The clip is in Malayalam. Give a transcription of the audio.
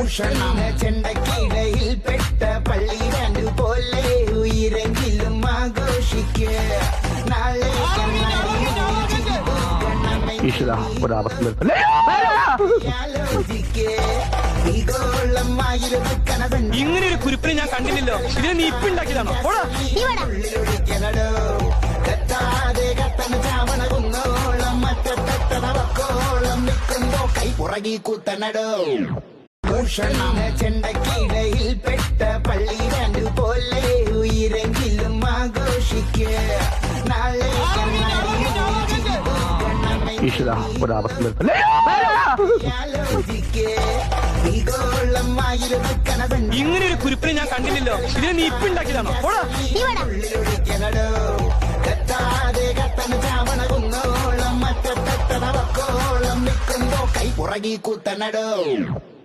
ഭൂഷണം ചെണ്ടക്കിടയിൽ പെട്ട പള്ളി രണ്ട് പോലെ ഉയരെങ്കിലും ആഘോഷിക്കുക നാളെ ഈശ്വര ഒരവസ്ഥ ഇങ്ങനെ ഒരു കുരിപ്പിനെ ഞാൻ കണ്ടില്ലല്ലോ. ഇതിനെ നീ ഇപ്പൊ ഉണ്ടാക്കിയതാണോ? കത്താതെ കത്തന ചാവണ കുന്നോളം മറ്റത്തവക്കോളം നിൽക്കുമ്പോ കൈ പുറകി കുത്തനടോ. ഭൂഷണം ചെണ്ടക്കിടയിൽ പെട്ട പള്ളി രണ്ട് പോലെ ഉയരെങ്കിലും ആഘോഷിക്കുക നാളെ ഈശ്വര ഒരവസ്ഥ ഇങ്ങനെ ഒരു കുരിപ്പിനെ ഞാൻ കണ്ടില്ലല്ലോ. ഇതിനെ നീ ഇപ്പൊ ഉണ്ടാക്കിയതാണോ? കത്താതെ കത്തന ചാവണ കുന്നോളം മറ്റത്തവക്കോളം നിൽക്കുമ്പോ കൈ പുറകി കുത്തനടോ.